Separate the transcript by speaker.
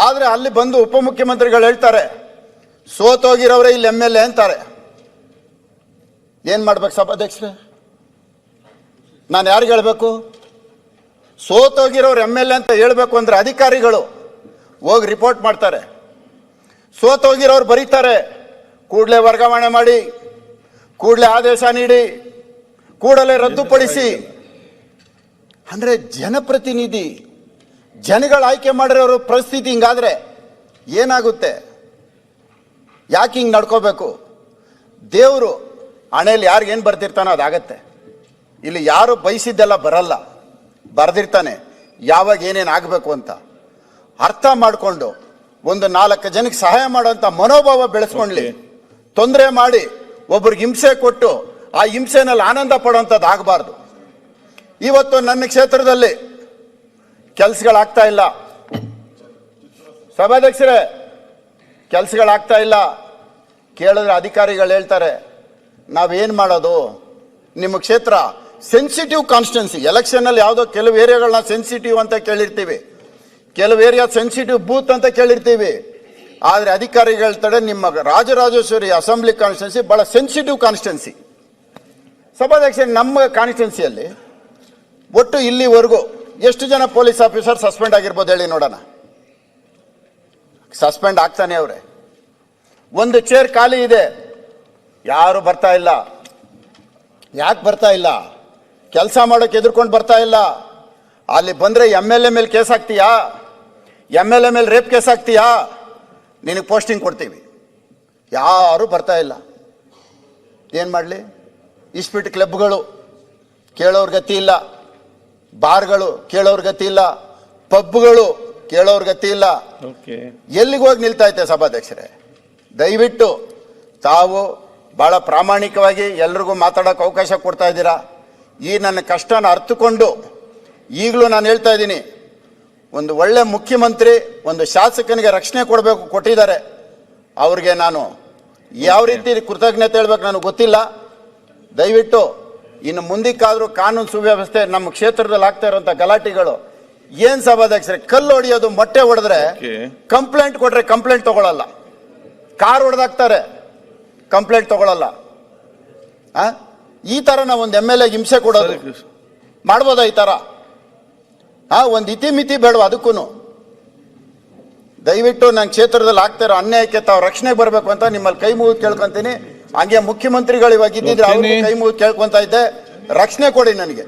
Speaker 1: ಆದರೆ ಅಲ್ಲಿ ಬಂದು ಉಪಮುಖ್ಯಮಂತ್ರಿಗಳು ಹೇಳ್ತಾರೆ ಸೋತೋಗಿರೋರೇ ಇಲ್ಲಿ MLA ಅಂತಾರೆ. ಏನು ಮಾಡ್ಬೇಕು ಸಭಾಧ್ಯಕ್ಷರೇ? ನಾನು ಯಾರಿಗೆ ಹೇಳಬೇಕು? ಸೋತೋಗಿರೋರು MLA ಅಂತ ಹೇಳಬೇಕು ಅಂದರೆ ಅಧಿಕಾರಿಗಳು ಹೋಗಿ ರಿಪೋರ್ಟ್ ಮಾಡ್ತಾರೆ, ಸೋತೋಗಿರೋರು ಬರೀತಾರೆ, ಕೂಡಲೇ ವರ್ಗಾವಣೆ ಮಾಡಿ, ಕೂಡಲೇ ಆದೇಶ ನೀಡಿ, ಕೂಡಲೇ ರದ್ದುಪಡಿಸಿ. ಅಂದರೆ ಜನಪ್ರತಿನಿಧಿ, ಜನಗಳು ಆಯ್ಕೆ ಮಾಡಿರೋರು ಪರಿಸ್ಥಿತಿ ಹಿಂಗಾದ್ರೆ ಏನಾಗುತ್ತೆ? ಯಾಕೆ ಹಿಂಗೆ ನಡ್ಕೋಬೇಕು? ದೇವರು ಹಣೆಯಲ್ಲಿ ಯಾರಿಗೇನು ಬರ್ತಿರ್ತಾನೋ ಅದಾಗತ್ತೆ. ಇಲ್ಲಿ ಯಾರು ಬಯಸಿದ್ದೆಲ್ಲ ಬರಲ್ಲ, ಬರೆದಿರ್ತಾನೆ ಯಾವಾಗ ಏನೇನು ಆಗಬೇಕು ಅಂತ. ಅರ್ಥ ಮಾಡಿಕೊಂಡು ಒಂದು 4 ಜನಕ್ಕೆ ಸಹಾಯ ಮಾಡೋಂಥ ಮನೋಭಾವ ಬೆಳೆಸ್ಕೊಳ್ಳಿ. ತೊಂದರೆ ಮಾಡಿ ಒಬ್ರಿಗೆ ಹಿಂಸೆ ಕೊಟ್ಟು ಆ ಹಿಂಸೆನಲ್ಲಿ ಆನಂದ ಪಡುವಂಥದ್ದು ಆಗಬಾರ್ದು. ಇವತ್ತು ನನ್ನ ಕ್ಷೇತ್ರದಲ್ಲಿ ಕೆಲಸಗಳಾಗ್ತಾ ಇಲ್ಲ ಸಭಾಧ್ಯಕ್ಷರೇ, ಕೆಲಸಗಳಾಗ್ತಾ ಇಲ್ಲ. ಕೇಳಿದ್ರೆ ಅಧಿಕಾರಿಗಳು ಹೇಳ್ತಾರೆ ನಾವೇನು ಮಾಡೋದು, ನಿಮ್ಮ ಕ್ಷೇತ್ರ ಸೆನ್ಸಿಟಿವ್ ಕಾನ್ಸ್ಟಿಟ್ಯೂನ್ಸಿ. ಎಲೆಕ್ಷನ್ನಲ್ಲಿ ಯಾವುದೋ ಕೆಲವು ಏರಿಯಾಗಳನ್ನ ಸೆನ್ಸಿಟಿವ್ ಅಂತ ಕೇಳಿರ್ತೀವಿ, ಕೆಲವು ಏರಿಯಾ ಸೆನ್ಸಿಟಿವ್ ಬೂತ್ ಅಂತ ಕೇಳಿರ್ತೀವಿ. ಆದರೆ ಅಧಿಕಾರಿಗಳು ಹೇಳ್ತಾರೆ ನಿಮ್ಮ ರಾಜರಾಜೇಶ್ವರಿ ಅಸೆಂಬ್ಲಿ ಕಾನ್ಸ್ಟಿಟ್ಯೂನ್ಸಿ ಭಾಳ ಸೆನ್ಸಿಟಿವ್ ಕಾನ್ಸ್ಟಿಟ್ಯೂನ್ಸಿ. ಸಭಾಧ್ಯಕ್ಷ, ನಮ್ಮ ಕಾನ್ಸ್ಟಿಟ್ಯೂನ್ಸಿಯಲ್ಲಿ ಒಟ್ಟು ಇಲ್ಲಿವರೆಗೂ ಎಷ್ಟು ಜನ ಪೊಲೀಸ್ ಆಫೀಸರ್ ಸಸ್ಪೆಂಡ್ ಆಗಿರ್ಬೋದು ಹೇಳಿ ನೋಡೋಣ? ಸಸ್ಪೆಂಡ್ ಆಗ್ತಾನೆ ಅವರೇ. ಒಂದು ಚೇರ್ ಖಾಲಿ ಇದೆ, ಯಾರು ಬರ್ತಾ ಇಲ್ಲ. ಯಾಕೆ ಬರ್ತಾ ಇಲ್ಲ? ಕೆಲಸ ಮಾಡೋಕೆ ಎದುರ್ಕೊಂಡು ಬರ್ತಾ ಇಲ್ಲ. ಅಲ್ಲಿ ಬಂದರೆ MLA ಮೇಲೆ ಕೇಸ್ ಹಾಕ್ತೀಯಾ? MLA ಮೇಲೆ ರೇಪ್ ಕೇಸ್ ಹಾಕ್ತೀಯಾ? ನಿನಗೆ ಪೋಸ್ಟಿಂಗ್ ಕೊಡ್ತೀವಿ. ಯಾರು ಬರ್ತಾ ಇಲ್ಲ. ಏನು ಮಾಡಲಿ? ಇಸ್ಪಿಟ್ ಕ್ಲಬ್ಗಳು ಕೇಳೋರ್ ಗತಿ ಇಲ್ಲ, ಬಾರ್ಗಳು ಕೇಳೋರ್ ಗತಿ ಇಲ್ಲ, ಪಬ್ಗಳು ಕೇಳೋರ್ ಗತಿ ಇಲ್ಲ. ಎಲ್ಲಿಗೆ ಹೋಗಿ ನಿಲ್ತಾ ಐತೆ ಸಭಾಧ್ಯಕ್ಷರೇ? ದಯವಿಟ್ಟು ತಾವು ಭಾಳ ಪ್ರಾಮಾಣಿಕವಾಗಿ ಎಲ್ರಿಗೂ ಮಾತಾಡೋಕೆ ಅವಕಾಶ ಕೊಡ್ತಾ ಇದ್ದೀರಾ. ಈ ನನ್ನ ಕಷ್ಟನ ಅರ್ಥಕೊಂಡು ಈಗಲೂ ನಾನು ಹೇಳ್ತಾ ಇದ್ದೀನಿ, ಒಂದು ಒಳ್ಳೆ ಮುಖ್ಯಮಂತ್ರಿ ಒಂದು ಶಾಸಕನಿಗೆ ರಕ್ಷಣೆ ಕೊಟ್ಟಿದ್ದಾರೆ. ಅವ್ರಿಗೆ ನಾನು ಯಾವ ರೀತಿ ಕೃತಜ್ಞತೆ ಹೇಳ್ಬೇಕು ನನಗೆ ಗೊತ್ತಿಲ್ಲ. ದಯವಿಟ್ಟು ಇನ್ನು ಮುಂದಕ್ಕಾದರೂ ಕಾನೂನು ಸುವ್ಯವಸ್ಥೆ ನಮ್ಮ ಕ್ಷೇತ್ರದಲ್ಲಿ ಆಗ್ತಾ ಇರುವಂಥ ಗಲಾಟೆಗಳು ಏನು ಸಭಾಧ್ಯಕ್ಷರೇ? ಕಲ್ಲು ಹೊಡೆಯೋದು, ಮೊಟ್ಟೆ ಹೊಡೆದ್ರೆ ಕಂಪ್ಲೇಂಟ್ ಕೊಟ್ರೆ ಕಂಪ್ಲೇಂಟ್ ತಗೊಳ್ಳಲ್ಲ, ಕಾರ್ ಹೊಡೆದಾಕ್ತಾರೆ ಕಂಪ್ಲೇಂಟ್ ತಗೊಳ್ಳಲ್ಲ. ಈ ಥರ ನಾವು ಒಂದು MLA ಹಿಂಸೆ ಕೊಡೋದು ಮಾಡ್ಬೋದಾ? ಈ ಥರ ಒಂದು ಇತಿಮಿತಿ ಬೇಡವಾ ಅದಕ್ಕೂ? ದಯವಿಟ್ಟು ನನ್ನ ಕ್ಷೇತ್ರದಲ್ಲಿ ಆಗ್ತಾ ಇರೋ ಅನ್ಯಾಯಕ್ಕೆ ತಾವು ರಕ್ಷಣೆಗೆ ಬರಬೇಕು ಅಂತ ನಿಮ್ಮಲ್ಲಿ ಕೈ ಮುಗಿದು ಕೇಳ್ಕೊಂತೀನಿ. ಹಂಗೆ ಮುಖ್ಯಮಂತ್ರಿಗಳು ಇವಾಗ ಇದ್ದಿದ್ರೆ ಅವ್ರಿಗೆ ಕೈ ಮುಗಿದು ಕೇಳ್ಕೊಂತ ಇದ್ದೆ, ರಕ್ಷಣೆ ಕೊಡಿ ನನಗೆ.